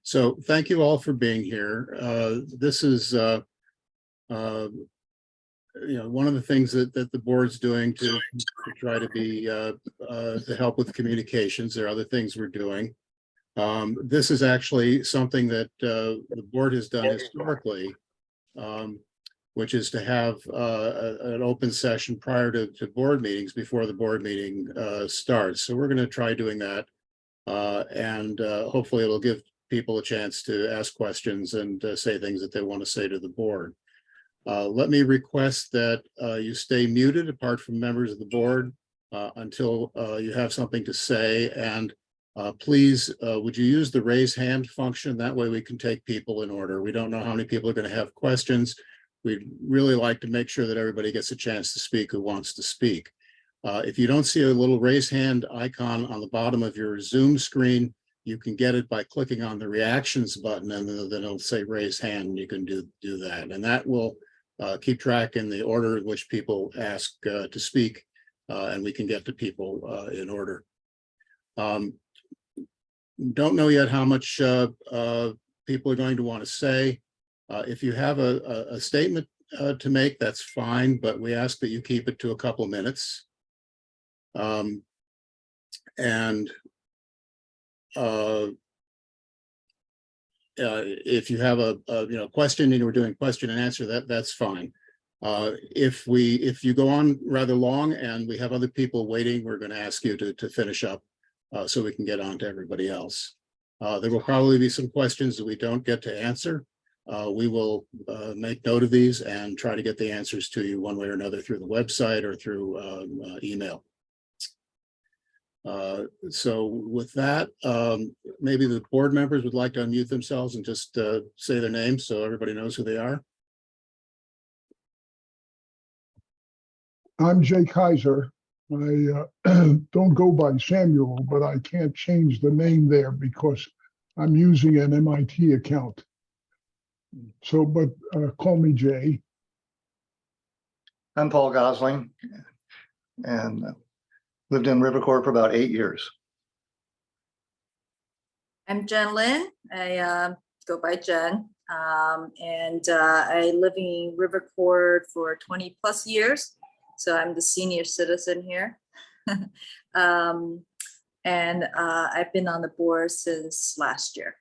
So thank you all for being here. This is one of the things that the board's doing to try to be to help with communications. There are other things we're doing. This is actually something that the board has done historically, which is to have an open session prior to board meetings before the board meeting starts. So we're going to try doing that, and hopefully it'll give people a chance to ask questions and say things that they want to say to the board. Let me request that you stay muted apart from members of the board until you have something to say. And please, would you use the raise hand function? That way we can take people in order. We don't know how many people are going to have questions. We'd really like to make sure that everybody gets a chance to speak who wants to speak. If you don't see a little raise hand icon on the bottom of your Zoom screen, you can get it by clicking on the reactions button, and then it'll say raise hand, and you can do that. And that will keep track in the order in which people ask to speak, and we can get to people in order. Don't know yet how much people are going to want to say. If you have a statement to make, that's fine, but we ask that you keep it to a couple minutes. If you have a question and we're doing question and answer, that's fine. If you go on rather long and we have other people waiting, we're going to ask you to finish up so we can get on to everybody else. There will probably be some questions that we don't get to answer. We will make note of these and try to get the answers to you one way or another through the website or through email. So with that, maybe the board members would like to unmute themselves and just say their names so everybody knows who they are. I'm Jay Kaiser. I don't go by Samuel, but I can't change the name there because I'm using an MIT account. So, but call me Jay. I'm Paul Gosling and lived in River Court for about 8 years. I'm Jen Lin. I go by Jen, and I live in River Court for 20 plus years. So I'm the senior citizen here. And I've been on the board since last year.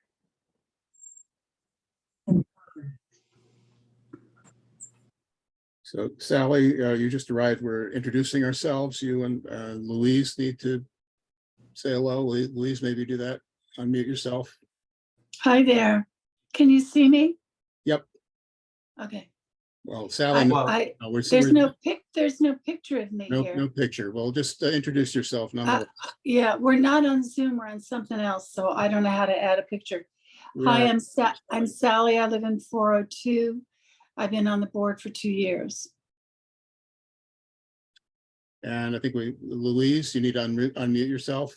So Sally, you just arrived. We're introducing ourselves. You and Louise need to say hello. Louise, maybe do that. Unmute yourself. Hi there. Can you see me? Yep. Okay. Well, Sally, there's no picture of me here. No picture. Well, just introduce yourself. Yeah, we're not on Zoom. We're on something else, so I don't know how to add a picture. Hi, I'm Sally. I live in 402. I've been on the board for 2 years. And I think Louise, you need to unmute yourself.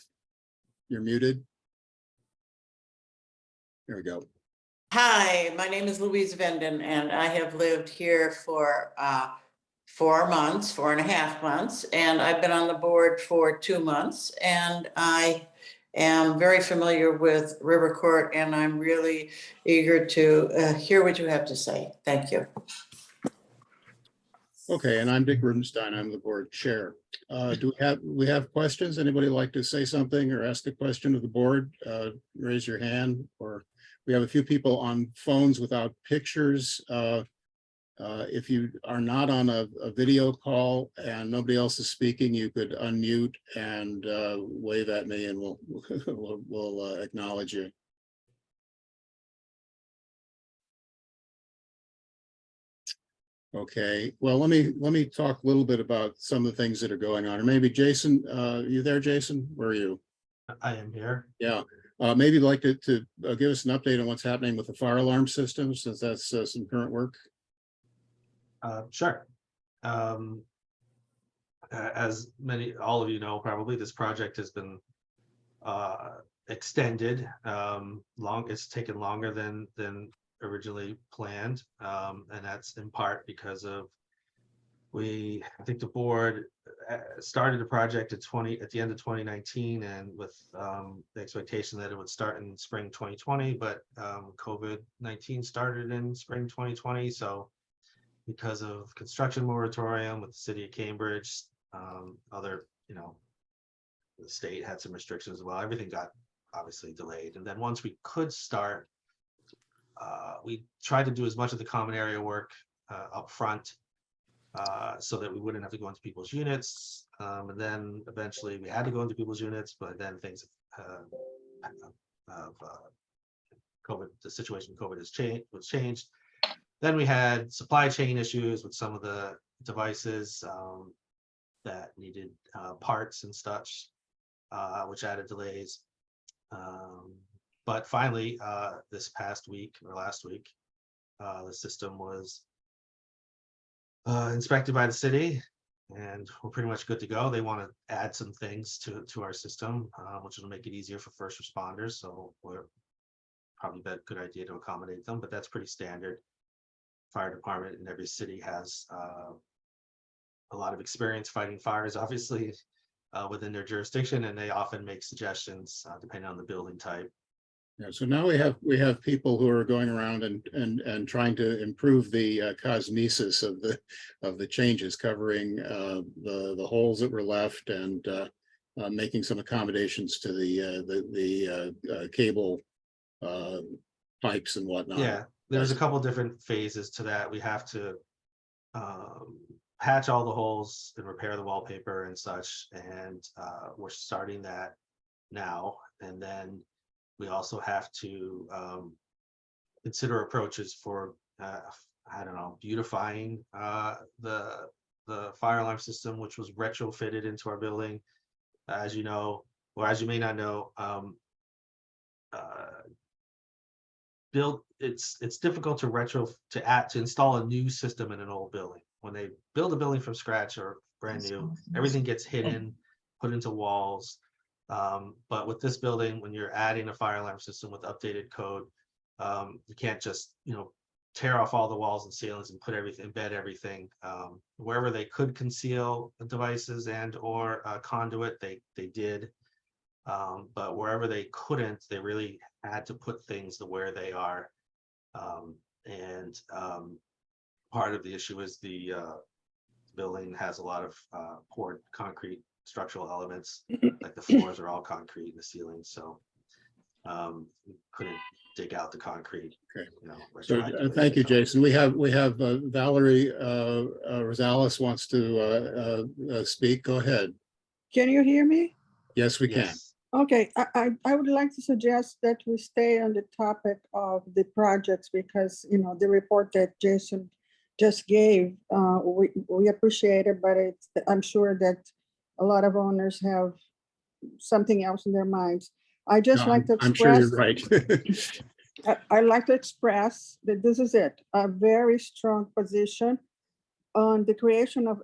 You're muted. There we go. Hi, my name is Louise Venden, and I have lived here for 4.5 months, and I've been on the board for 2 months, and I am very familiar with River Court, and I'm really eager to hear what you have to say. Thank you. Okay, and I'm Dick Rubenstein. I'm the board chair. Do we have questions? Anybody like to say something or ask a question of the board? Raise your hand. Or we have a few people on phones without pictures. If you are not on a video call and nobody else is speaking, you could unmute and wave at me, and we'll acknowledge you. Okay, well, let me talk a little bit about some of the things that are going on. Or maybe Jason, you there, Jason? Where are you? I am here. Yeah, maybe you'd like to give us an update on what's happening with the fire alarm system, since that's some current work. Sure. As all of you know, probably this project has been extended. It's taken longer than originally planned, and that's in part because of I think the board started the project at the end of 2019, and with the expectation that it would start in spring 2020, but COVID-19 started in spring 2020. So because of construction moratorium with the city of Cambridge, other, the state had some restrictions as well. Everything got obviously delayed. And then once we could start, we tried to do as much of the common area work up front, so that we wouldn't have to go into people's units. And then eventually we had to go into people's units, but then things of COVID, the situation with COVID was changed. Then we had supply chain issues with some of the devices that needed parts and such, which added delays. But finally, this past week or last week, the system was inspected by the city, and we're pretty much good to go. They want to add some things to our system, which will make it easier for first responders. So we're probably a good idea to accommodate them, but that's pretty standard. Fire department in every city has a lot of experience fighting fires, obviously, within their jurisdiction, and they often make suggestions depending on the building type. Yeah, so now we have people who are going around and trying to improve the cosmesis of the changes, covering the holes that were left, and making some accommodations to the cable pipes and whatnot. Yeah, there's a couple different phases to that. We have to patch all the holes and repair the wallpaper and such, and we're starting that now. And then we also have to consider approaches for I don't know, beautifying the fire alarm system, which was retrofitted into our building. As you know, or as you may not know, it's difficult to install a new system in an old building. When they build a building from scratch or brand new, everything gets hidden, put into walls. But with this building, when you're adding a fire alarm system with updated code, you can't just tear off all the walls and ceilings and embed everything. Wherever they could conceal devices and or conduit, they did. But wherever they couldn't, they really had to put things to where they are. And part of the issue is the building has a lot of poured concrete structural elements, like the floors are all concrete, the ceilings, so we couldn't dig out the concrete. Okay. So retroactively. thank you, So- Jason. We have Valerie Rosales wants to speak. Go ahead. Can you hear me? Yes, we can. Yes. Okay, I would like to suggest that we stay on the topic of the projects because, the report that Jason just gave, we appreciate it, but I'm sure that a lot of owners have something else in their minds. I just No, like to I'm sure express. you're right. I'd like to express that this is a very strong position on the creation of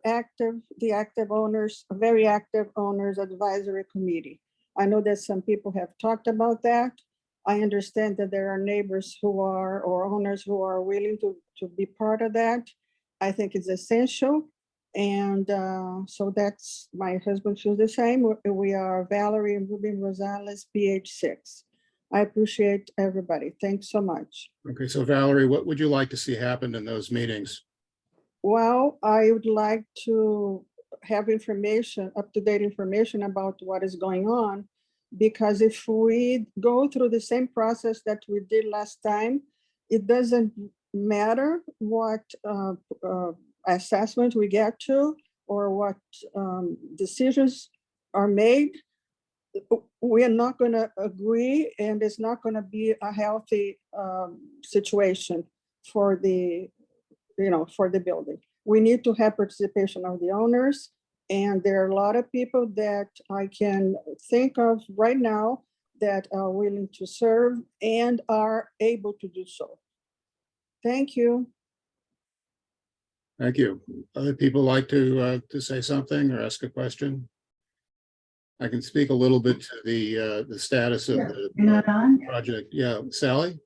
very active owners advisory committee. I know that some people have talked about that. I understand that there are neighbors or owners who are willing to be part of that. I think it's essential. And so that's, my husband feels the same. We are Valerie and Ruben Rosales, PH6. I appreciate everybody. Thanks so much. Okay, so Valerie, what would you like to see happen in those meetings? Well, I would like to have up-to-date information about what is going on, because if we go through the same process that we did last time, it doesn't matter what assessment we get to or what decisions are made. We are not going to agree, and it's not going to be a healthy situation for the building. We need to have participation of the owners, and there are a lot of people that I can think of right now that are willing to serve and are able to do so. Thank you. Thank you. Other people like to say something or ask a question? I can speak a little bit to the status of the project. Yeah, Sally?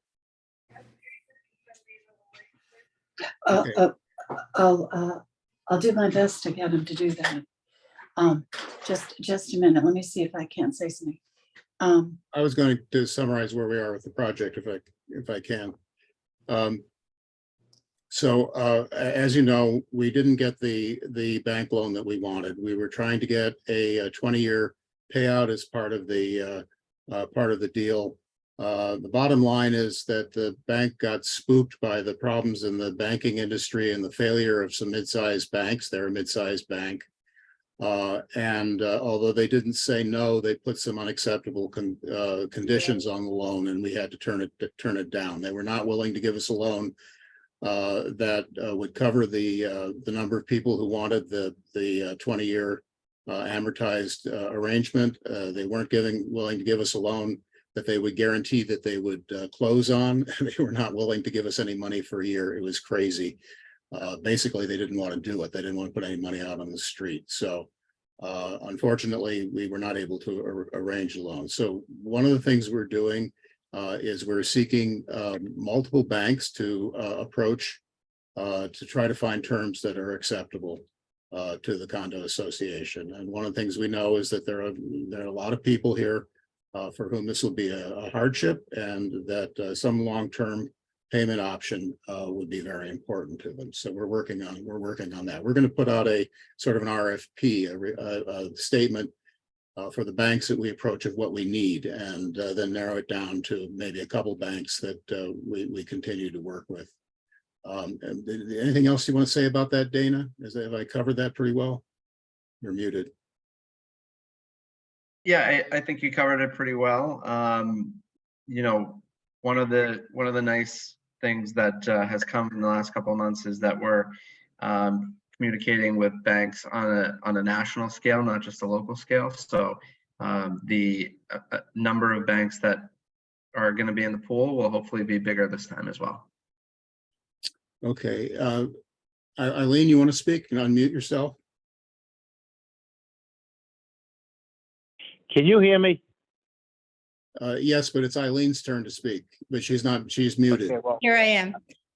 I'll I'll do my best to get him to do that. Just a minute. Let me see if I can't say something. I was going to summarize where we are with the project if I can. As you know, we didn't get the bank loan that we wanted. We were trying to get a 20-year payout as part of the deal. The bottom line is that the bank got spooked by the problems in the banking industry and the failure of some mid-sized banks. They're a mid-sized bank. Although they didn't say no, they put some unacceptable conditions on the loan, and we had to turn it down. They were not willing to give us a loan that would cover the number of people who wanted the 20-year amortized arrangement. They weren't willing to give us a loan that they would guarantee that they would close on. They were not willing to give us any money for a year. It was crazy. Basically, they didn't want to do it. They didn't want to put any money out on the street. So unfortunately, we were not able to arrange a loan. So one of the things we're doing is we're seeking multiple banks to approach to try to find terms that are acceptable to the condo association. And one of the things we know is that there are a lot of people here for whom this will be a hardship, and that some long-term payment option would be very important to them. So we're working on that. We're going to put out a sort of an RFP, a statement for the banks that we approach of what we need, and then narrow it down to maybe a couple banks that we continue to work with. Anything else you want to say about that, Dana? Have I covered that pretty well? You're muted. Yeah, I think you covered it pretty well. You know, one of the nice things that has come in the last couple of months is that we're communicating with banks on a national scale, not just a local scale. So the number of banks that are going to be in the pool will hopefully be bigger this time as well. Okay. Eileen, you want to speak? Can unmute yourself? Can you hear me? Yes, but it's Eileen's turn to speak, but she's muted. Okay, well, Here I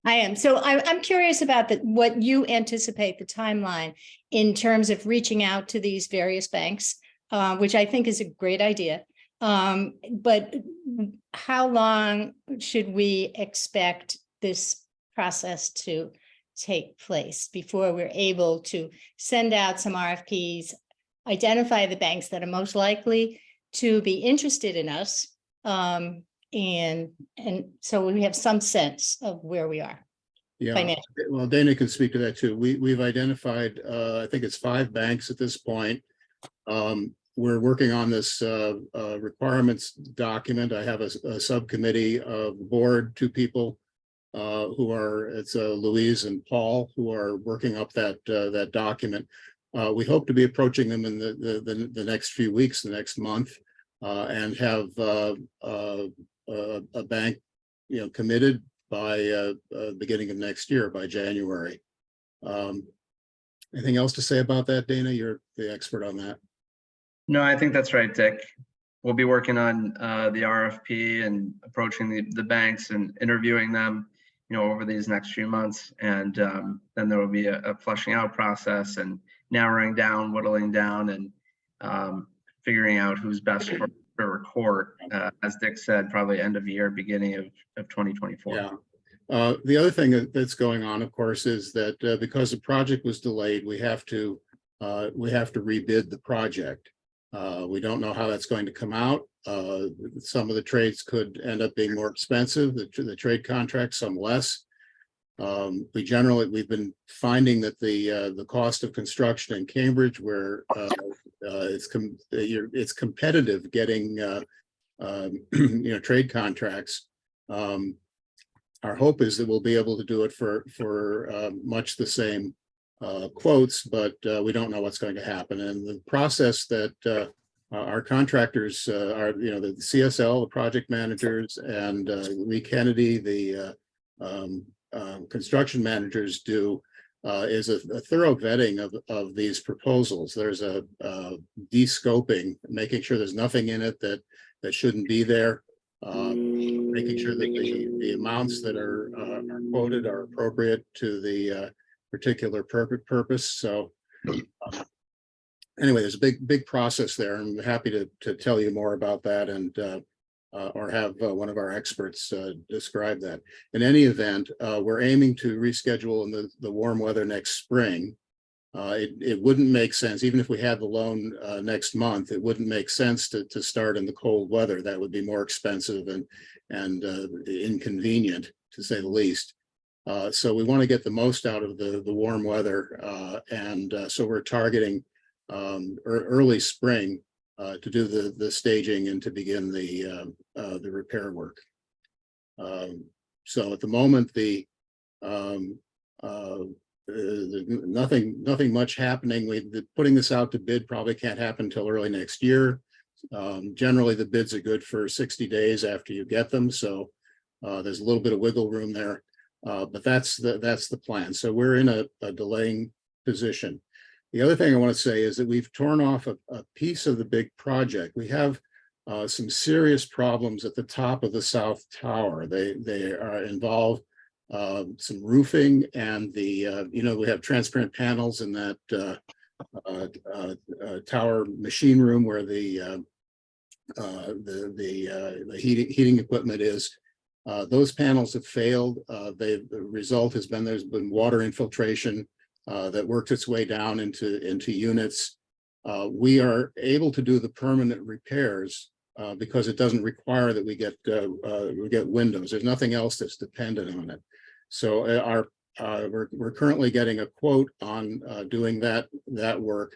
am. So I'm curious about what you anticipate the timeline in terms of reaching out to these various banks, which I think is a great idea. But how long should we expect this process to take place before we're able to send out some RFPs, identify the banks that are most likely to be interested in us, and so we have some sense of where we are? Yeah, well, Dana can speak to that too. We've identified, I think it's 5 banks at this point. We're working on this requirements document. I have a subcommittee of the board, 2 people it's Louise and Paul, who are working up that document. We hope to be approaching them in the next few weeks, the next month, and have a bank, committed by beginning of next year, by January. Anything else to say about that, Dana? You're the expert on that. No, I think that's right, Dick. We'll be working on the RFP and approaching the banks and interviewing them, over these next few months. And then there will be a flushing out process and narrowing down, whittling down, and figuring out who's best for court, as Dick said, probably end of year, beginning of 2024. Yeah. The other thing that's going on, of course, is that because the project was delayed, we have to rebid the project. We don't know how that's going to come out. Some of the trades could end up being more expensive, the trade contracts, some less. We've been finding that the cost of construction in Cambridge, where it's competitive getting trade contracts. Our hope is that we'll be able to do it for much the same quotes, but we don't know what's going to happen. And the process that our contractors are, the CSL, the project managers, and Lee Kennedy, the construction managers do, is a thorough vetting of these proposals. There's a de-scoping, making sure there's nothing in it that shouldn't be there, making sure that the amounts that are quoted are appropriate to the particular purpose. So anyway, there's a big process there. I'm happy to tell you more about that and or have one of our experts describe that. In any event, we're aiming to reschedule in the warm weather next spring. It wouldn't make sense, even if we had the loan next month, it wouldn't make sense to start in the cold weather. That would be more expensive and inconvenient, to say the least. So we want to get the most out of the warm weather. So we're targeting early spring to do the staging and to begin the repair work. So at the moment, nothing much happening. Putting this out to bid probably can't happen until early next year. Generally, the bids are good for 60 days after you get them. So there's a little bit of wiggle room there, but that's the plan. So we're in a delaying position. The other thing I want to say is that we've torn off a piece of the big project. We have some serious problems at the top of the South Tower. They are involved some roofing and we have transparent panels in that tower machine room where the heating equipment is. Those panels have failed. The result has been there's been water infiltration that worked its way down into units. We are able to do the permanent repairs because it doesn't require that we get windows. There's nothing else that's dependent on it. So we're currently getting a quote on doing that work,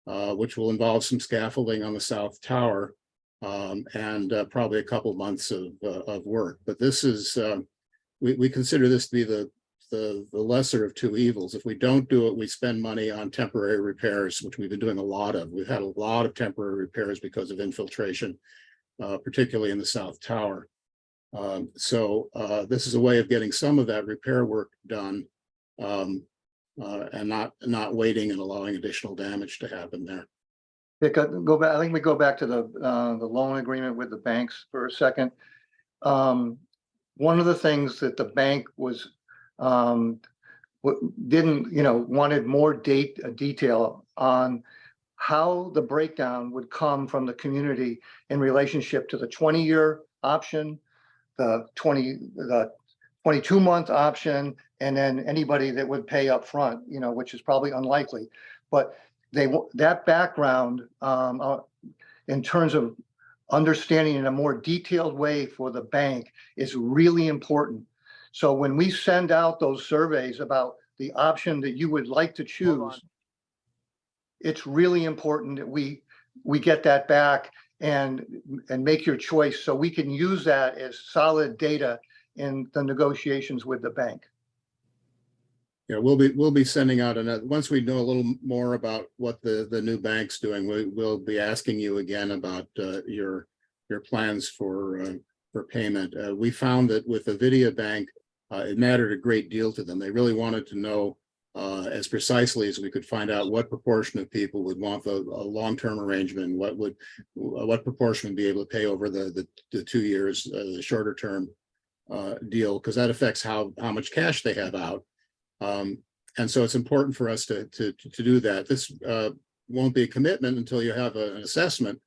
which will involve some scaffolding on the South Tower and probably a couple months of work. But this is we consider this to be the lesser of two evils. If we don't do it, we spend money on temporary repairs, which we've been doing a lot of. We've had a lot of temporary repairs because of infiltration, particularly in the South Tower. So this is a way of getting some of that repair work done and not waiting and allowing additional damage to happen there. Go back. I think we go back to the loan agreement with the banks for a second. One of the things that the bank was wanted more detail on how the breakdown would come from the community in relationship to the 20-year option, the 22-month option, and then anybody that would pay up front, which is probably unlikely. But that background in terms of understanding in a more detailed way for the bank is really important. So when we send out those surveys about the option that you would like to choose, it's really important that we get that back and make your choice so we can use that as solid data in the negotiations with the bank. Yeah, we'll be sending out once we know a little more about what the new bank's doing, we'll be asking you again about your plans for payment. We found that with the Vidya Bank, it mattered a great deal to them. They really wanted to know as precisely as we could find out what proportion of people would want a long-term arrangement, what proportion would be able to pay over the 2 years, the shorter term deal, because that affects how much cash they have out. And so it's important for us to do that. This won't be a commitment until you have an assessment.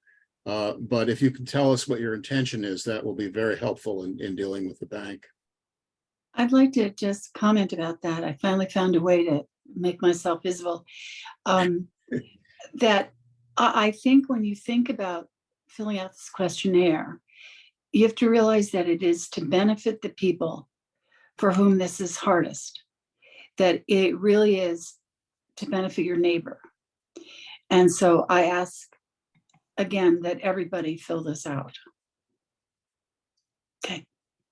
But if you can tell us what your intention is, that will be very helpful in dealing with the bank. I'd like to just comment about that. I finally found a way to make myself visible. That I think when you think about filling out this questionnaire, you have to realize that it is to benefit the people for whom this is hardest, that it really is to benefit your neighbor. And so I ask again that everybody fill this out. Okay.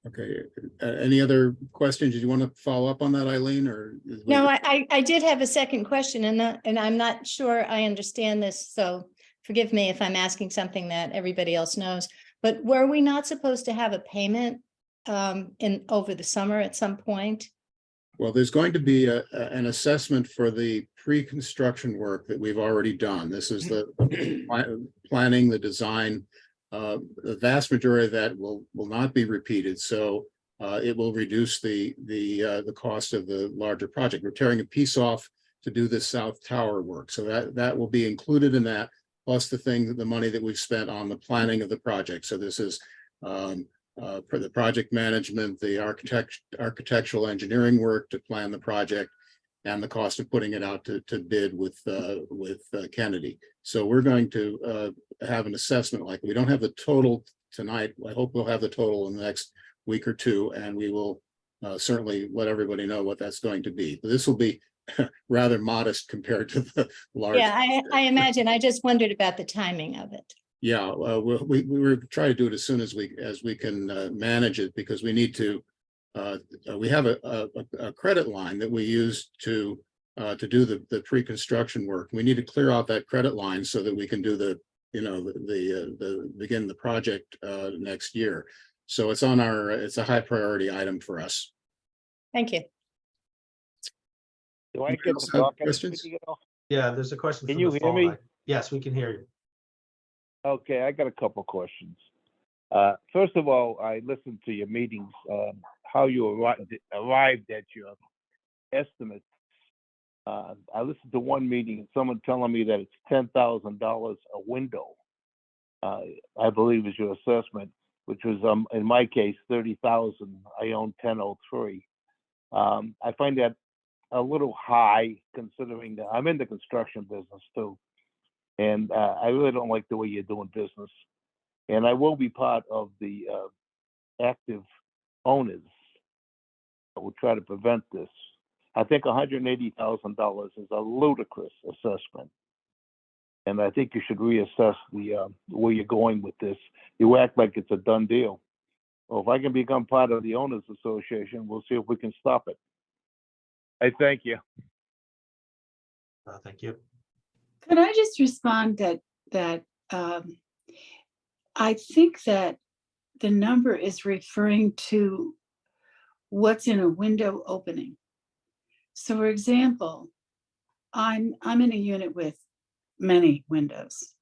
Okay. Any other questions? Did you want to follow up on that, Eileen? Or No, I did have a second question, and I'm not sure I understand this, so forgive me if I'm asking something that everybody else knows. But were we not supposed to have a payment over the summer at some point? Well, there's going to be an assessment for the pre-construction work that we've already done. This is the planning, the design. The vast majority of that will not be repeated. So it will reduce the cost of the larger project. We're tearing a piece off to do this south tower work. So that will be included in that, plus the money that we've spent on the planning of the project. So this is for the project management, the architectural engineering work to plan the project, and the cost of putting it out to bid with Kennedy. So we're going to have an assessment. Like, we don't have the total tonight. I hope we'll have the total in the next week or two, and we will certainly let everybody know what that's going to be. But this will be rather modest compared to the large. Yeah, I imagine. I just wondered about the timing of it. Yeah, we were trying to do it as soon as we can manage it, because we need to. We have a credit line that we use to do the pre-construction work. We need to clear out that credit line so that we can do the begin the project next year. So it's on it's a high priority item for us. Thank you. Do I Anybody get else to have talk? questions? Yeah, there's a question. Can from you the hear phone me? line. Yes, we can hear you. Okay, I got a couple questions. First of all, I listened to your meetings, how you arrived at your estimates. I listened to one meeting and someone telling me that it's $10,000 a window. I believe is your assessment, which was in my case 30,000. I own 1003. I find that a little high, considering that I'm in the construction business too, and I really don't like the way you're doing business. And I will be part of the active owners that will try to prevent this. I think $180,000 is a ludicrous assessment, and I think you should reassess the where you're going with this. You act like it's a done deal. Well, if I can become part of the owners association, we'll see if we can stop it. I thank you. Thank you. Could I just respond that I think that the number is referring to what's in a window opening. So for example, I'm in a unit with many windows,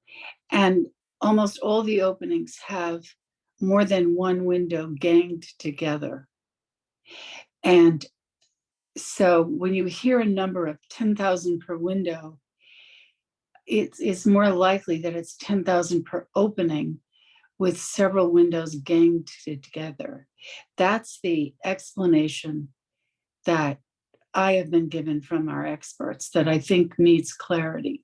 and almost all the openings have more than one window ganged together. And so when you hear a number of 10,000 per window, it's more likely that it's 10,000 per opening with several windows ganged together. That's the explanation that I have been given from our experts that I think needs clarity.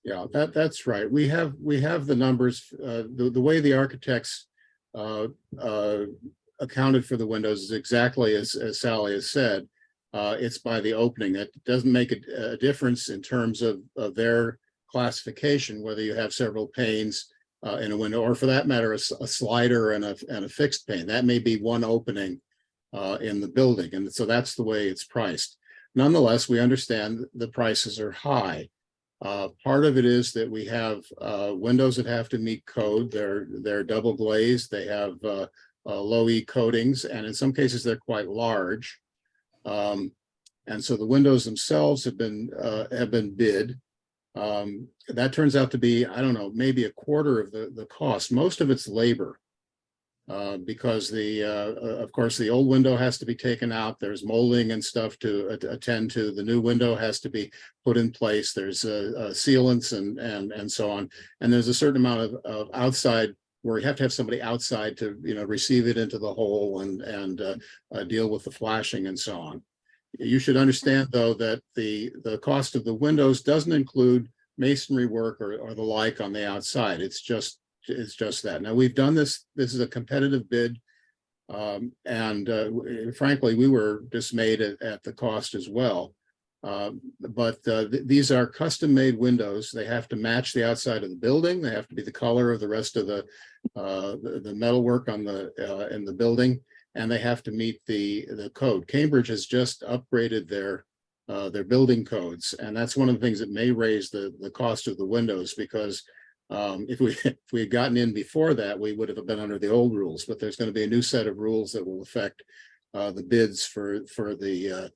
Yeah, that's right. We have the numbers. The way the architects accounted for the windows is exactly as Sally has said. It's by the opening. That doesn't make a difference in terms of their classification, whether you have several panes in a window, or for that matter, a slider and a fixed pane. That may be one opening in the building, and so that's the way it's priced. Nonetheless, we understand the prices are high. Part of it is that we have windows that have to meet code. They're double glazed. They have low E coatings, and in some cases they're quite large. And so the windows themselves have been bid. That turns out to be, I don't know, maybe a quarter of the cost. Most of it's labor, because of course, the old window has to be taken out. There's molding and stuff to attend to. The new window has to be put in place. There's sealants and so on. And there's a certain amount of outside where you have to have somebody outside to receive it into the hole and deal with the flashing and so on. You should understand, though, that the cost of the windows doesn't include masonry work or the like on the outside. It's just that. Now, we've done this. This is a competitive bid, and frankly, we were dismayed at the cost as well. But these are custom-made windows. They have to match the outside of the building. They have to be the color of the rest of the metalwork on in the building, and they have to meet the code. Cambridge has just upgraded their building codes, and that's one of the things that may raise the cost of the windows, because if we had gotten in before that, we would have been under the old rules. But there's going to be a new set of rules that will affect the bids for the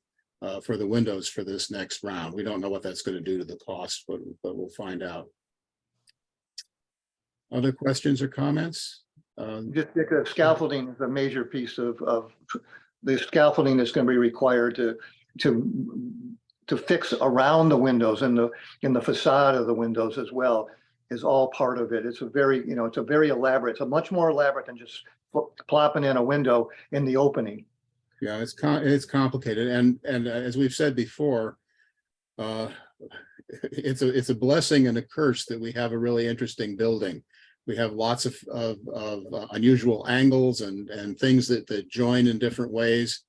windows for this next round. We don't know what that's going to do to the cost, but we'll find out. Other questions or comments? Just because scaffolding is a major piece of the scaffolding that's going to be required to fix around the windows and in the facade of the windows as well is all part of it. It's a very, it's a very elaborate, it's a much more elaborate than just plopping in a window in the opening. Yeah, it's complicated, and as we've said before, it's a blessing and a curse that we have a really interesting building. We have lots of unusual angles and things that join in different ways.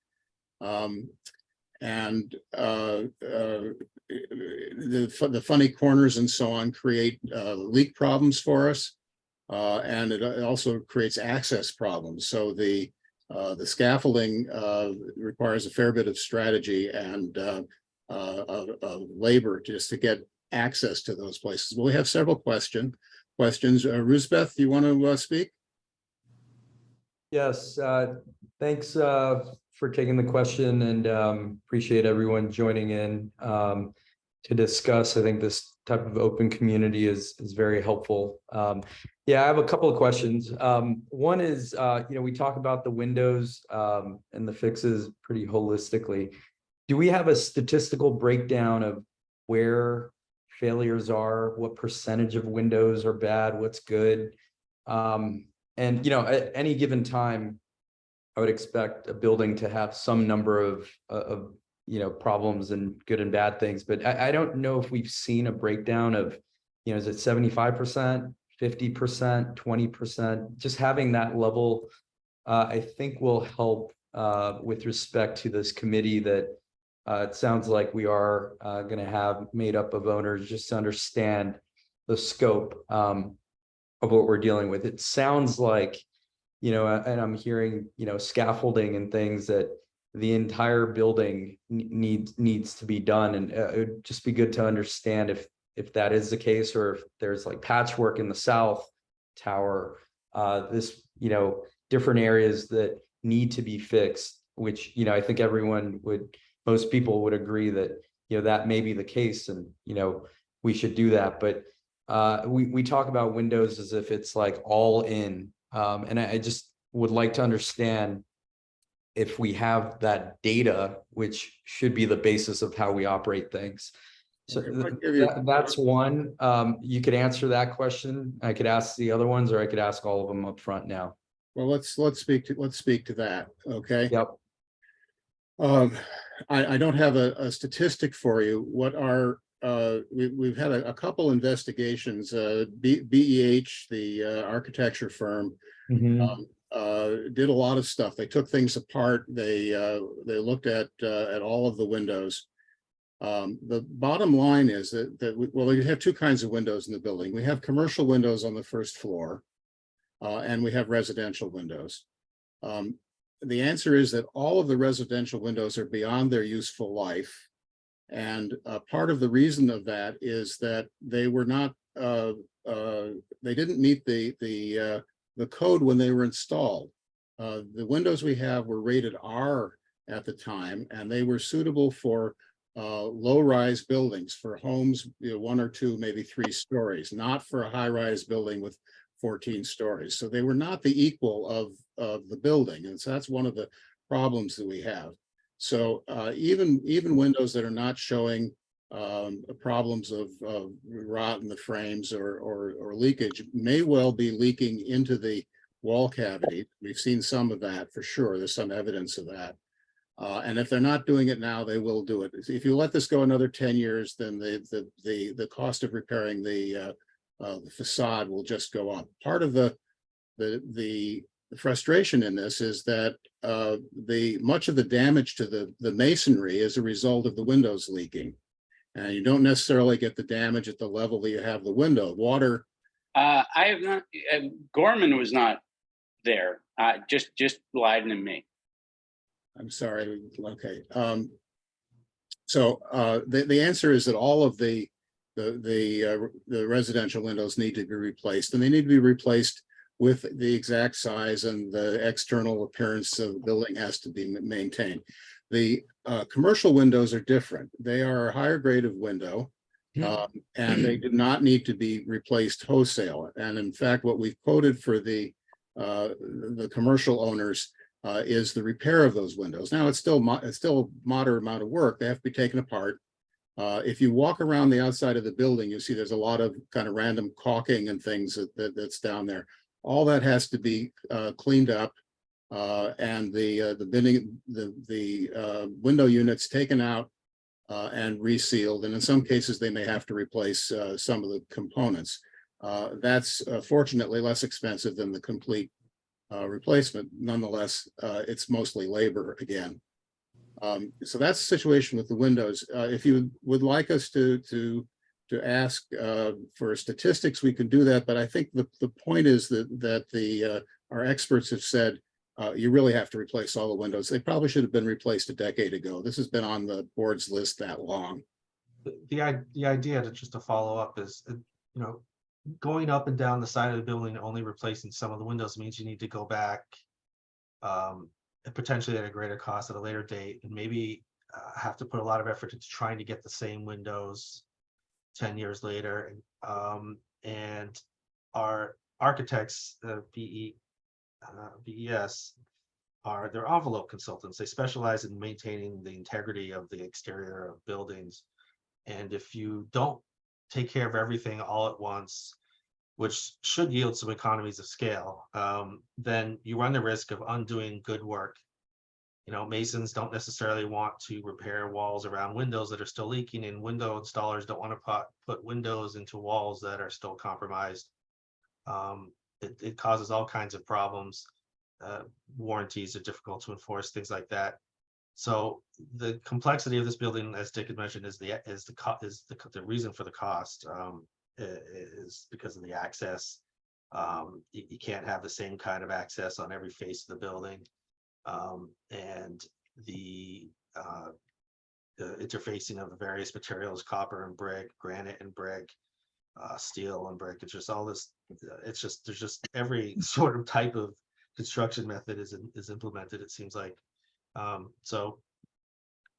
And the funny corners and so on create leak problems for us. And it also creates access problems. So the scaffolding requires a fair bit of strategy and labor just to get access to those places. Well, we have several questions. Rusbeth, do you want to speak? Yes, thanks for taking the question, and appreciate everyone joining in to discuss. I think this type of open community is very helpful. Yeah, I have a couple of questions. One is, we talk about the windows and the fixes pretty holistically. Do we have a statistical breakdown of where failures are, what percentage of windows are bad, what's good? And, at any given time, I would expect a building to have some number of problems and good and bad things, but I don't know if we've seen a breakdown of, is it 75%, 50%, 20%? Just having that level, I think will help with respect to this committee that it sounds like we are going to have made up of owners, just to understand the scope of what we're dealing with. It sounds like, and I'm hearing, scaffolding and things that the entire building needs to be done. And it would just be good to understand if that is the case, or if there's like patchwork in the south tower, different areas that need to be fixed, which, I think most people would agree that, that may be the case, and, we should do that. But we talk about windows as if it's like all in. And I just would like to understand if we have that data, which should be the basis of how we operate things. So that's one. You could answer that question. I could ask the other ones, or I could ask all of them up front now. Well, let's speak to that. Okay. Yep. I don't have a statistic for you. What are we've had a couple investigations. BEH, the architecture firm, did a lot of stuff. They took things apart. They looked at all of the windows. The bottom line is that we have two kinds of windows in the building. We have commercial windows on the first floor, and we have residential windows. The answer is that all of the residential windows are beyond their useful life. And part of the reason of that is that they were not, they didn't meet the code when they were installed. The windows we have were rated R at the time, and they were suitable for low-rise buildings, for homes, 1 or 2, maybe 3 stories, not for a high-rise building with 14 stories. So they were not the equal of the building. And so that's one of the problems that we have. So even windows that are not showing problems of rot in the frames or leakage may well be leaking into the wall cavity. We've seen some of that for sure. There's some evidence of that. And if they're not doing it now, they will do it. If you let this go another 10 years, then the cost of repairing the facade will just go up. Part of the frustration in this is that much of the damage to the masonry is a result of the windows leaking, and you don't necessarily get the damage at the level that you have the window. Water. I have not. Gorman was not there. Just Leiden and me. I'm sorry. Okay. So the answer is that all of the residential windows need to be replaced, and they need to be replaced with the exact size, and the external appearance of the building has to be maintained. The commercial windows are different. They are a higher grade of window, and they do not need to be replaced wholesale. And in fact, what we've quoted for the the commercial owners is the repair of those windows. Now, it's still a moderate amount of work. They have to be taken apart. If you walk around the outside of the building, you see there's a lot of kind of random caulking and things that's down there. All that has to be cleaned up, and the window units taken out and resealed. And in some cases, they may have to replace some of the components. That's fortunately less expensive than the complete replacement. Nonetheless, it's mostly labor again. So that's the situation with the windows. If you would like us to ask for statistics, we can do that. But I think the point is that our experts have said you really have to replace all the windows. They probably should have been replaced a decade ago. This has been on the board's list that long. The idea to follow up is, going up and down the side of the building, only replacing some of the windows means you need to go back potentially at a greater cost at a later date, and maybe have to put a lot of effort into trying to get the same windows 10 years later. And our architects, BES, they're envelope consultants. They specialize in maintaining the integrity of the exterior of buildings. And if you don't take care of everything all at once, which should yield some economies of scale, then you run the risk of undoing good work. Masons don't necessarily want to repair walls around windows that are still leaking, and window installers don't want to put windows into walls that are still compromised. It causes all kinds of problems. Warranties are difficult to enforce, things like that. So the complexity of this building, as Dick had mentioned, is the reason for the cost. Is because of the access. You can't have the same kind of access on every face of the building, and the interfacing of the various materials, copper and brick, granite and brick, steel and brick. It's just all this. There's just every sort of type of construction method is implemented, it seems like. So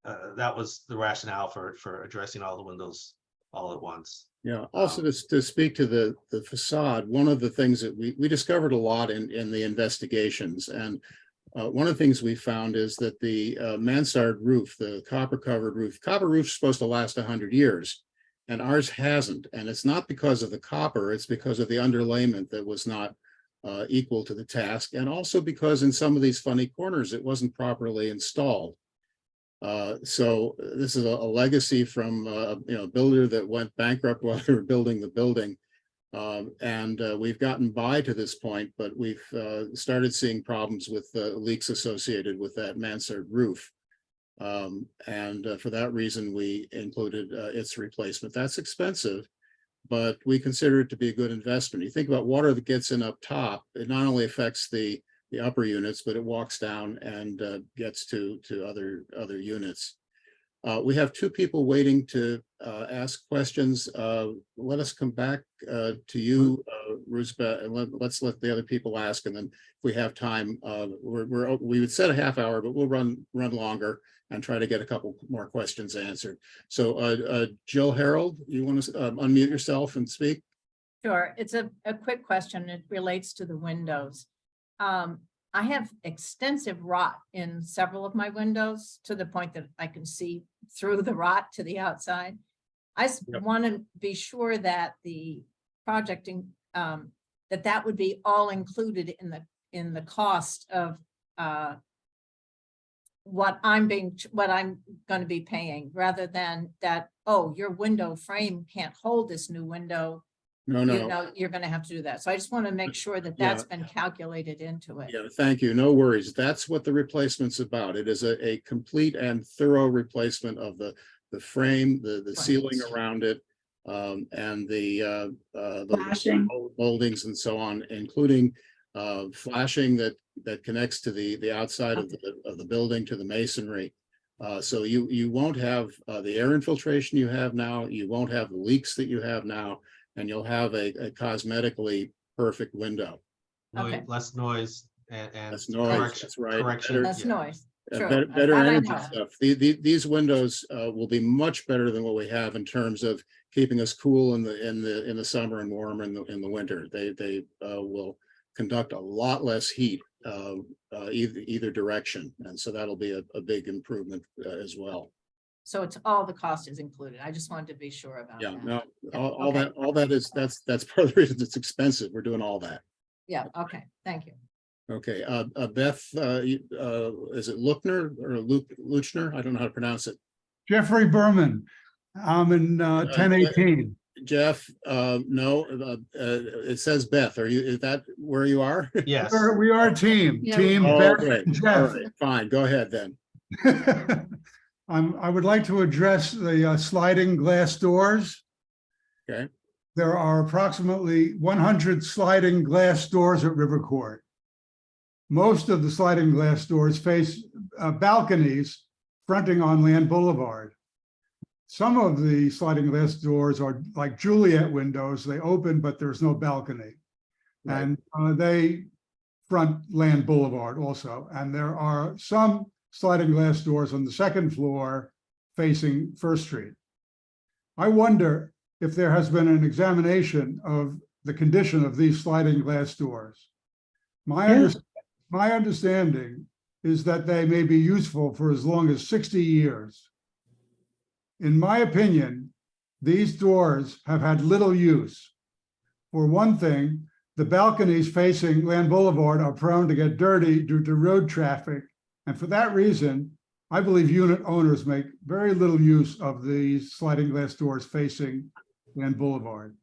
that was the rationale for addressing all the windows all at once. Yeah, also to speak to the facade, one of the things that we discovered a lot in the investigations, and one of the things we found is that the mansard roof, the copper roof is supposed to last 100 years, and ours hasn't. And it's not because of the copper, it's because of the underlayment that was not equal to the task, and also because in some of these funny corners, it wasn't properly installed. So this is a legacy from a builder that went bankrupt while they were building the building. And we've gotten by to this point, but we've started seeing problems with leaks associated with that mansard roof. And for that reason, we included its replacement. That's expensive, but we consider it to be a good investment. You think about water that gets in up top, it not only affects the upper units, but it walks down and gets to other units. We have two people waiting to ask questions. Let us come back to you, Roosba, and let's let the other people ask. And then if we have time, we would set a half hour, but we'll run longer and try to get a couple more questions answered. So Jill Harold, you want to unmute yourself and speak? Sure. It's a quick question. It relates to the windows. I have extensive rot in several of my windows to the point that I can see through the rot to the outside. I want to be sure that the projecting, that would be all included in the cost of what I'm going to be paying, rather than that, oh, your window frame can't hold this new window. No, you're going to have to do that. So I just want to make sure that that's been calculated into it. Yeah, thank you. No worries. That's what the replacement's about. It is a complete and thorough replacement of the frame, the ceiling around it, and the Flashing. moldings and so on, including flashing that connects to the outside of the building to the masonry. So you won't have the air infiltration you have now. You won't have the leaks that you have now. And you'll have a cosmetically perfect window. Less noise and less noise. correction. That's right. Correction. Less noise. Better energy stuff. These windows will be much better than what we have in terms of keeping us cool in the summer and warm in the winter. They will conduct a lot less heat either direction. And so that'll be a big improvement as well. So it's all the cost is included. I just wanted to be sure about Yeah, that. no, Yeah, all okay. that is, that's part of the reason it's expensive. We're doing all that. Yeah, okay, thank you. Okay, Beth, is it Luchner or Luchner? I don't know how to pronounce it. Jeffrey Berman. I'm in 1018. Jeff, no, it says Beth. Is that where you are? Yes. We are a team, Yeah. Team Oh, Beth great. and All Jeff. right, fine, go ahead then. I would like to address the sliding glass doors. Okay. There are approximately 100 sliding glass doors at River Court. Most of the sliding glass doors face balconies fronting on Land Boulevard. Some of the sliding glass doors are like Juliet windows. They open, but there's no balcony. Right. And they front Land Boulevard also. And there are some sliding glass doors on the second floor facing First Street. I wonder if there has been an examination of the condition of these sliding glass doors. My understanding is that they may be useful for as long as 60 years. In my opinion, these doors have had little use. For one thing, the balconies facing Land Boulevard are prone to get dirty due to road traffic. And for that reason, I believe unit owners make very little use of these sliding glass doors facing Land Boulevard.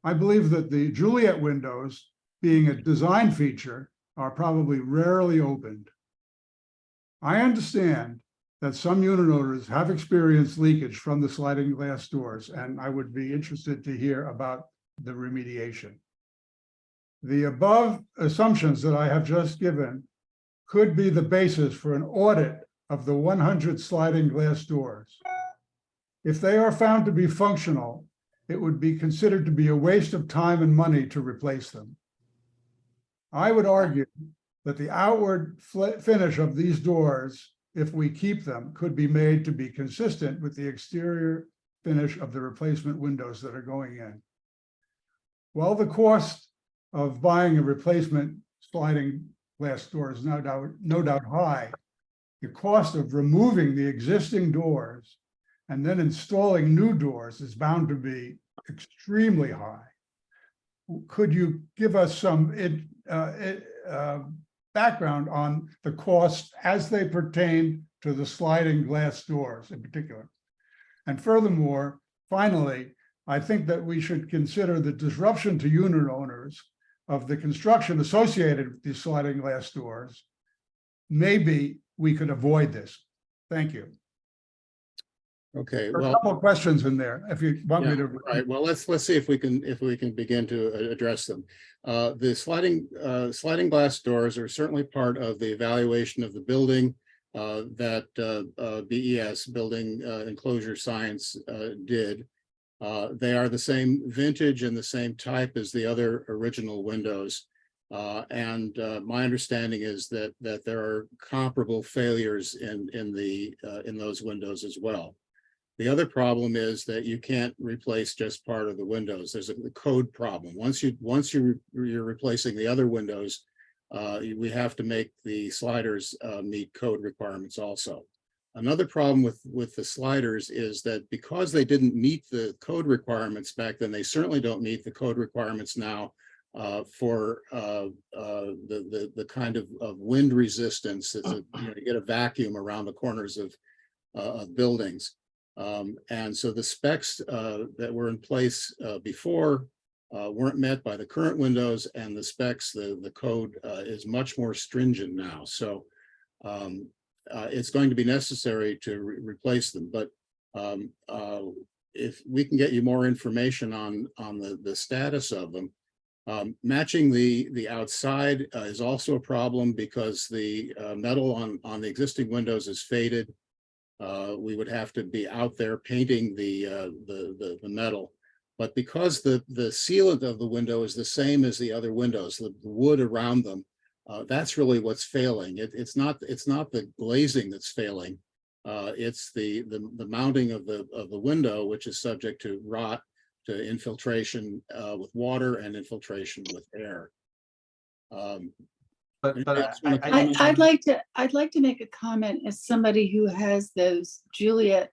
I believe that the Juliet windows, being a design feature, are probably rarely opened. I understand that some unit owners have experienced leakage from the sliding glass doors, and I would be interested to hear about the remediation. The above assumptions that I have just given could be the basis for an audit of the 100 sliding glass doors. If they are found to be functional, it would be considered to be a waste of time and money to replace them. I would argue that the outward finish of these doors, if we keep them, could be made to be consistent with the exterior finish of the replacement windows that are going in. While the cost of buying a replacement sliding glass door is no doubt high, the cost of removing the existing doors and then installing new doors is bound to be extremely high. Could you give us some background on the costs as they pertain to the sliding glass doors in particular? And furthermore, finally, I think that we should consider the disruption to unit owners of the construction associated with these sliding glass doors. Maybe we could avoid this. Thank you. Okay, There are a well, couple of questions in there, if you want me yeah, to. right. Well, let's see if we can begin to address them. The sliding glass doors are certainly part of the evaluation of the building that BES, Building Enclosure Science, did. They are the same vintage and the same type as the other original windows. And my understanding is that there are comparable failures in those windows as well. The other problem is that you can't replace just part of the windows. There's a code problem. Once you're replacing the other windows, we have to make the sliders meet code requirements also. Another problem with the sliders is that because they didn't meet the code requirements back then, they certainly don't meet the code requirements now for the kind of wind resistance. You get a vacuum around the corners of buildings. And so the specs that were in place before weren't met by the current windows, and the specs, the code is much more stringent now. So it's going to be necessary to replace them. But if we can get you more information on the status of them, matching the outside is also a problem because the metal on the existing windows is faded. We would have to be out there painting the metal, but because the sealant of the window is the same as the other windows, the wood around them, that's really what's failing. It's not the glazing that's failing. It's the mounting of the window, which is subject to rot, to infiltration with water and infiltration with air. But Anybody else wanna I- comment? I'd like to make a comment as somebody who has those Juliet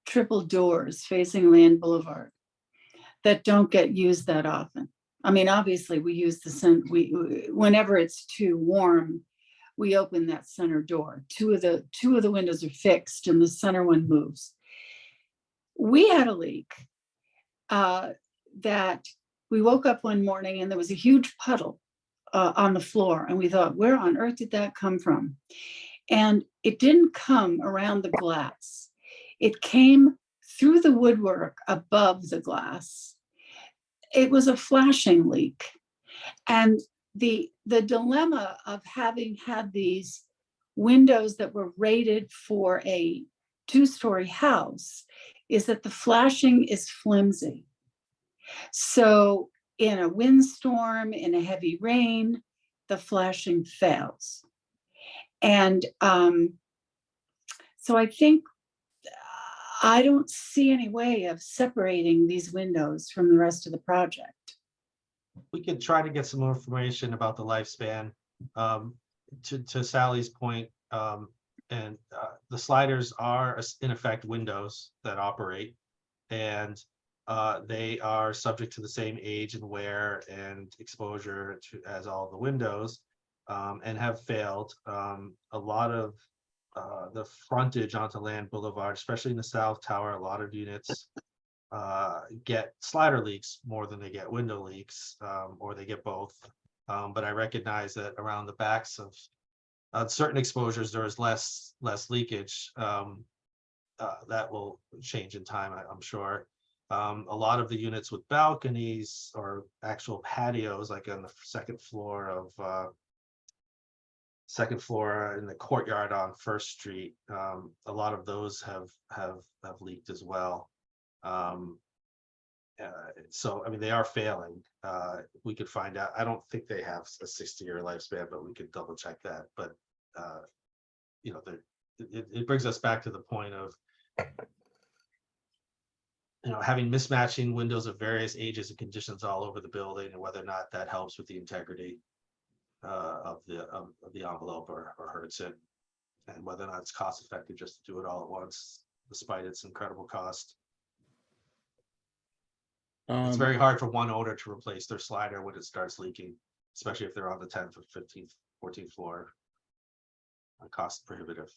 triple doors facing Land Boulevard that don't get used that often. I mean, obviously, we use whenever it's too warm, we open that center door. Two of the windows are fixed and the center one moves. We had a leak that we woke up one morning and there was a huge puddle on the floor, and we thought, where on earth did that come from? And it didn't come around the glass. It came through the woodwork above the glass. It was a flashing leak. And the dilemma of having had these windows that were rated for a 2-story house is that the flashing is flimsy. So in a windstorm, in a heavy rain, the flashing fails. And so I think I don't see any way of separating these windows from the rest of the project. We could try to get some more information about the lifespan. To Sally's point, and the sliders are in effect windows that operate, and they are subject to the same age and wear and exposure as all the windows, and have failed. A lot of the frontage onto Land Boulevard, especially in the South Tower, a lot of units get slider leaks more than they get window leaks, or they get both. But I recognize that around the backs of certain exposures, there is less leakage. That will change in time, I'm sure. A lot of the units with balconies or actual patios, like on the second floor in the courtyard on First Street, a lot of those have leaked as well. So I mean, they are failing. We could find out. I don't think they have a 60-year lifespan, but we could double check that. But you know, it brings us back to the point of, you know, having mismatching windows of various ages and conditions all over the building, and whether or not that helps with the integrity of the envelope or hurts it, and whether or not it's cost effective just to do it all at once, despite its incredible cost. It's very hard for one owner to replace their slider when it starts leaking, especially if they're on the 10th or 15th, 14th floor. Cost prohibitive.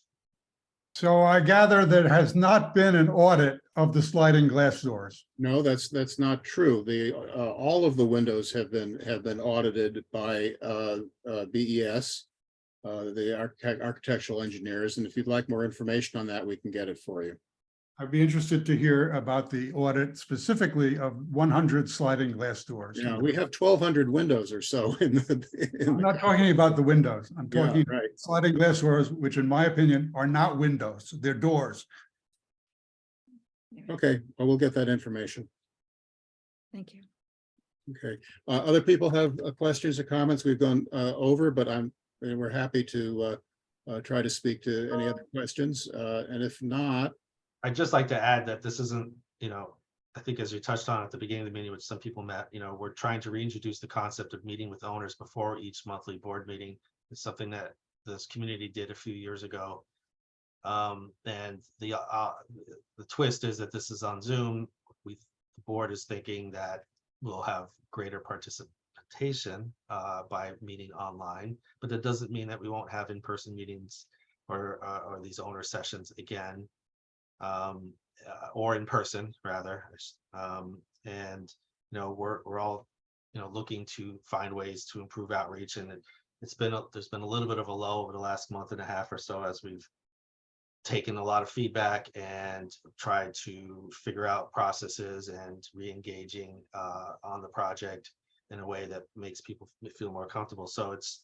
So I gather there has not been an audit of the sliding glass doors. No, that's not true. All of the windows have been audited by BES, the architectural engineers. And if you'd like more information on that, we can get it for you. I'd be interested to hear about the audit specifically of 100 sliding glass doors. Yeah, we have 1,200 windows or so I'm not talking about the windows. I'm Yeah, talking right. sliding glass doors, which in my opinion are not windows, they're doors. Okay, well, we'll get that information. Thank you. Okay, other people have questions or comments? We've gone over, but we're happy to try to speak to any other questions. And if not, I'd just like to add that this isn't, you know, I think as you touched on at the beginning of the meeting, which some people met, you know, we're trying to reintroduce the concept of meeting with owners before each monthly board meeting. It's something that this community did a few years ago. And the twist is that this is on Zoom. The board is thinking that we'll have greater participation by meeting online, but that doesn't mean that we won't have in-person meetings or these owner sessions again. Or in person rather, and you know, we're all, you know, looking to find ways to improve outreach, and there's been a little bit of a lull over the last month and a half or so as we've taken a lot of feedback and tried to figure out processes and re-engaging on the project in a way that makes people feel more comfortable. So it's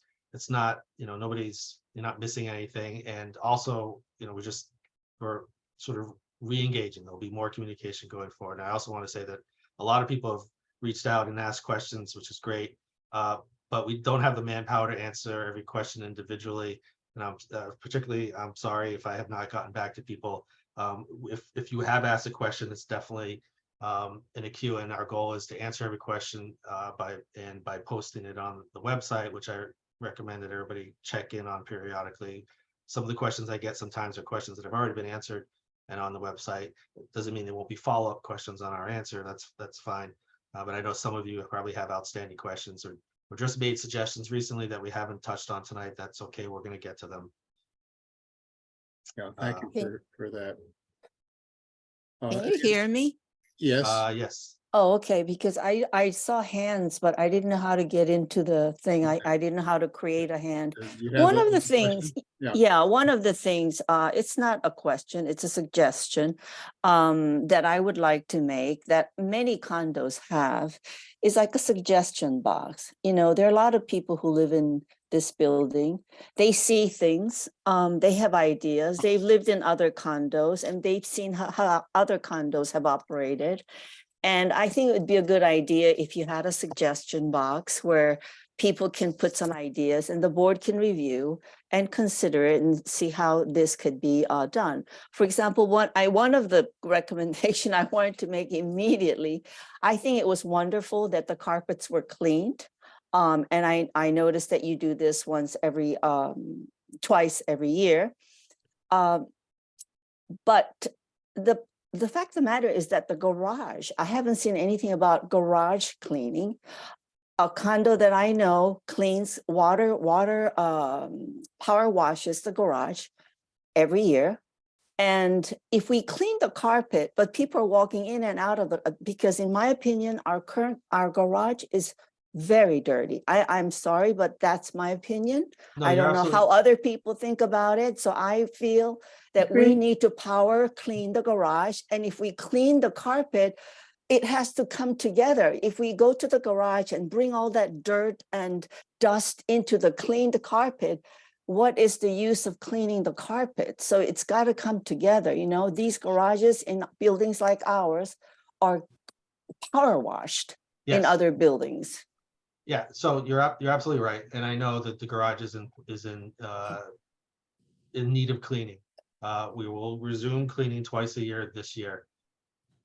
not, you know, you're not missing anything, and also, you know, we're sort of re-engaging. There'll be more communication going forward. And I also want to say that a lot of people have reached out and asked questions, which is great, but we don't have the manpower to answer every question individually. And I'm sorry if I have not gotten back to people. If you have asked a question, it's definitely in a queue, and our goal is to answer every question by posting it on the website, which I recommend that everybody check in on periodically. Some of the questions I get sometimes are questions that have already been answered and on the website. It doesn't mean there won't be follow-up questions on our answer. That's fine. But I know some of you probably have outstanding questions or just made suggestions recently that we haven't touched on tonight. That's okay. We're going to get to them. Yeah, thank you for that. Can you hear me? Yes. Yes. Oh, okay, because I saw hands, but I didn't know how to get into the thing. I didn't know how to create a hand. You have One of a the things, question? yeah, one of the things, it's not a question, it's a suggestion that I would like to make that many condos have is like a suggestion box. You know, there are a lot of people who live in this building. They see things, they have ideas, they've lived in other condos and they've seen how other condos have operated. And I think it would be a good idea if you had a suggestion box where people can put some ideas and the board can review and consider it and see how this could be done. For example, one of the recommendation I wanted to make immediately, I think it was wonderful that the carpets were cleaned. And I noticed that you do this twice every year. But the fact of the matter is that the garage, I haven't seen anything about garage cleaning. A condo that I know cleans power washes the garage every year. And if we clean the carpet, but people are walking in and out of it, because in my opinion, our garage is very dirty. I'm sorry, but that's my opinion. No, I you're don't know absolutely- how other people think about it. So I feel that we Agreed. need to power clean the garage. And if we clean the carpet, it has to come together. If we go to the garage and bring all that dirt and dust into the cleaned carpet, what is the use of cleaning the carpet? So it's got to come together. You know, these garages in buildings like ours are power washed in Yes. other buildings. Yeah, so you're absolutely right, and I know that the garage is in need of cleaning. We will resume cleaning twice a year this year,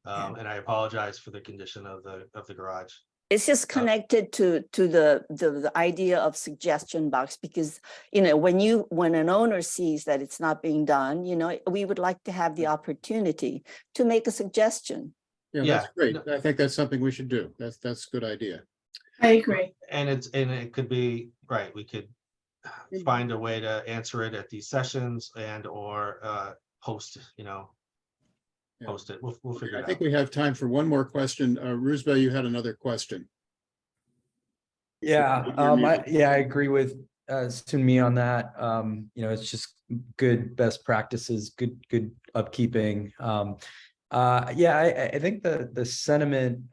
and I apologize for the condition of the garage. It's just connected to the idea of suggestion box, because you know when an owner sees that it's not being done, you know, we would like to have the opportunity to make a suggestion. Yeah, Yeah, that's great. no. I think that's something we should do. That's a good idea. I agree. And it could be, right, we could find a way to answer it at these sessions or post, Yeah. post it. We'll figure I it think out. we have time for one more question. Roosevelt, you had another question. Yeah, You're muted. I agree with Sunmi on that. You know, it's just good best practices, good upkeeping. I think the sentiment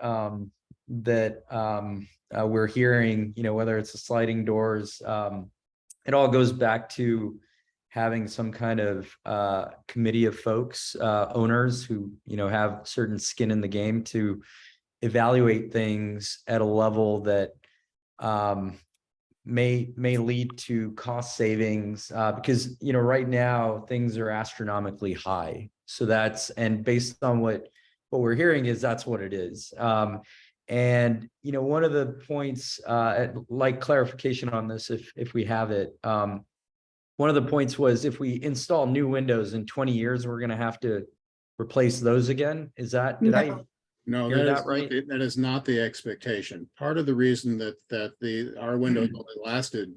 that we're hearing, you know, whether it's the sliding doors, it all goes back to having some kind of committee of folks, owners who, you know, have certain skin in the game to evaluate things at a level that may lead to cost savings, because, you know, right now things are astronomically high. So and based on what we're hearing is that's what it is. And, you know, one of the points, like clarification on this, if we have it, one of the points was if we install new windows in 20 years, we're going to have to replace those again. Is that, did I No, hear that that is right? that is not the expectation. Part of the reason that our windows only lasted,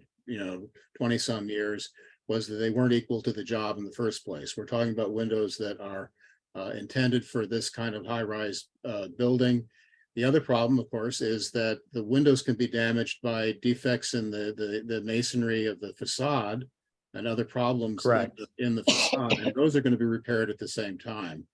20 some years was that they weren't equal to the job in the first place. We're talking about windows that are intended for this kind of high-rise building. The other problem, of course, is that the windows can be damaged by defects in the masonry of the facade and other problems Correct. in the facade, and those are going to be repaired at the same time.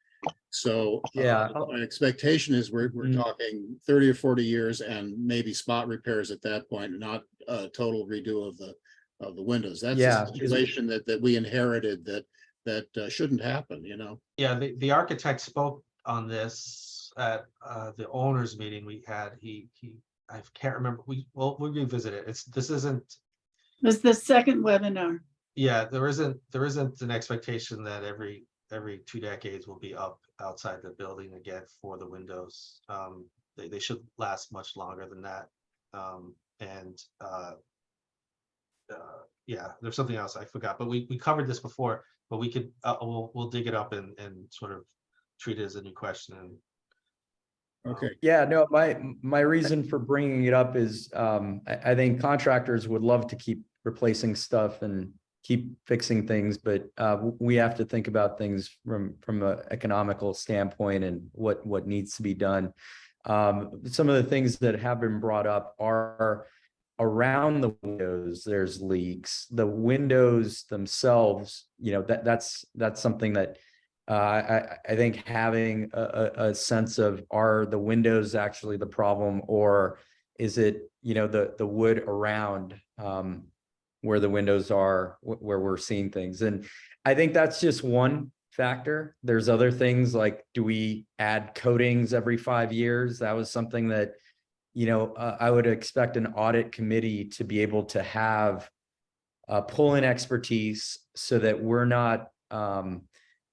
So Yeah. my expectation is we're talking 30 or 40 years and maybe spot repairs at that point, not a total redo of the windows. That's Yeah, a situation that we inherited that shouldn't happen, Yeah, the architect spoke on this at the owners meeting we had. I can't remember. We'll revisit it. This isn't. It was the second webinar. Yeah, there isn't an expectation that every every 2 decades will be up outside the building again for the windows. They should last much longer than that. Yeah, there's something else I forgot, but we covered this before, but we could, we'll dig it up and sort of treat it as a new question. And Okay, Yeah, no, my reason for bringing it up is I think contractors would love to keep replacing stuff and keep fixing things, but we have to think about things from an economical standpoint and what needs to be done. Some of the things that have been brought up are around the windows. There's leaks. The windows themselves, that's something that I think having a sense of, are the windows actually the problem, or is it, the wood around where the windows are, where we're seeing things? And I think that's just one factor. There's other things like, do we add coatings every 5 years? That was something that, I would expect an audit committee to be able to have pull in expertise so that we're not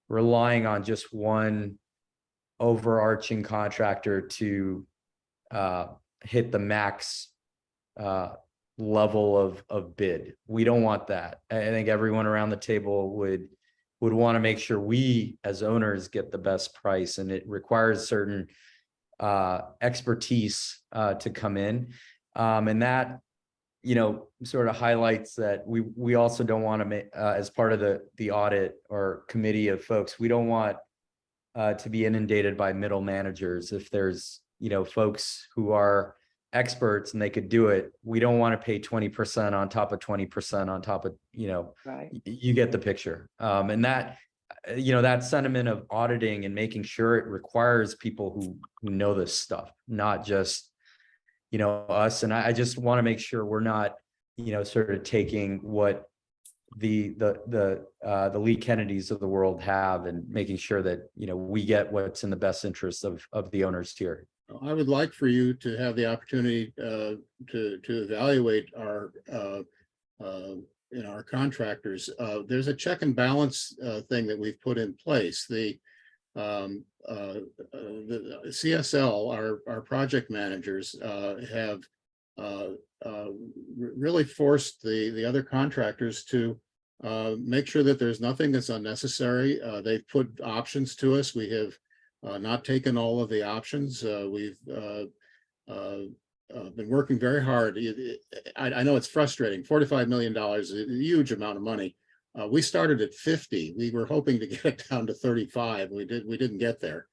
relying on just one overarching contractor to hit the max level of bid. We don't want that. I think everyone around the table would want to make sure we as owners get the best price, and it requires certain expertise to come in, and that sort of highlights that we also don't want to make, as part of the audit or committee of folks, we don't want to be inundated by middle managers. If there's folks who are experts and they could do it, we don't want to pay 20% on top of 20% on top of Right. you get the picture. And that that sentiment of auditing and making sure it requires people who know this stuff, not just us. And I just want to make sure we're not sort of taking what the Lee Kennedys of the world have and making sure that we get what's in the best interest of the owners here. I would like for you to have the opportunity to evaluate our our contractors. There's a check and balance thing that we've put in place. The CSL, our project managers, have really forced the other contractors to make sure that there's nothing that's unnecessary. They've put options to us. We have not taken all of the options. We've been working very hard. I know it's frustrating. $45 million is a huge amount of money. We started at 50. We were hoping to get it down to 35. We didn't get there.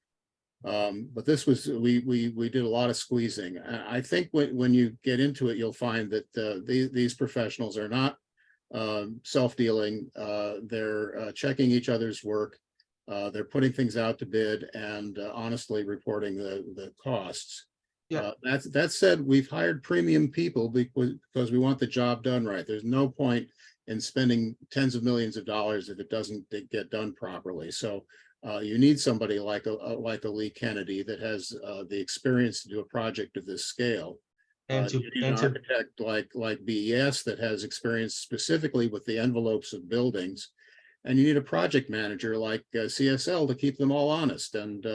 But this was, we did a lot of squeezing. I think when you get into it, you'll find that these professionals are not self-dealing. They're checking each other's work. They're putting things out to bid and honestly reporting the costs. Yeah. That said, we've hired premium people because we want the job done right. There's no point in spending tens of millions of dollars if it doesn't get done properly. So you need somebody like a Lee Kennedy that has the experience to do a project of this scale. And You need an architect like BES that has experience specifically with the envelopes of buildings. And you need a project manager like CSL to keep them all honest. And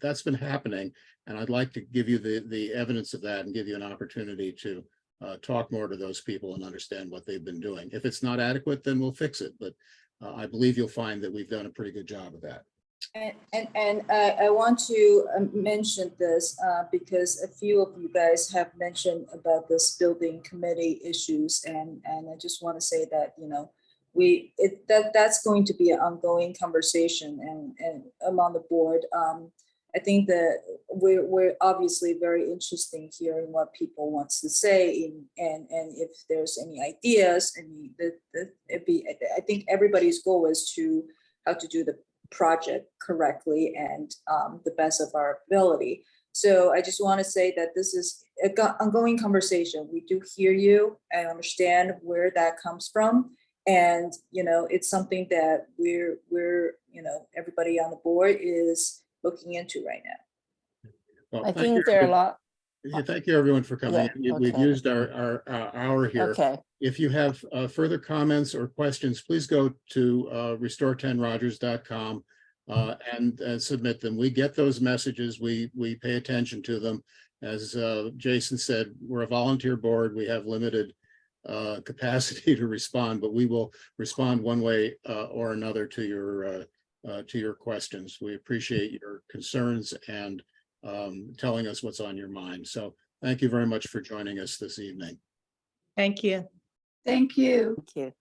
that's been happening. And I'd like to give you the evidence of that and give you an opportunity to talk more to those people and understand what they've been doing. If it's not adequate, then we'll fix it. But I believe you'll find that we've done a pretty good job of that. And I want to mention this because a few of you guys have mentioned about this building committee issues, and I just want to say that that's going to be an ongoing conversation and among the board. I think that we're obviously very interested in hearing what people wants to say, and if there's any ideas. I think everybody's goal is to how to do the project correctly and the best of our ability. So I just want to say that this is an ongoing conversation. We do hear you and understand where that comes from. And, it's something that we're everybody on the board is looking into right now. Well, I thank you think there are a for- lot. Yeah, thank you, everyone, for coming. Yeah, We've okay. used our hour here. Okay, If you have further comments or questions, please go to restore10rogers.com and submit them. We get those messages. We pay attention to them. As Jason said, we're a volunteer board. We have limited capacity to respond, but we will respond one way or another to your questions. We appreciate your concerns and telling us what's on your mind. So thank you very much for joining us this evening. Thank you. Thank you. thank you.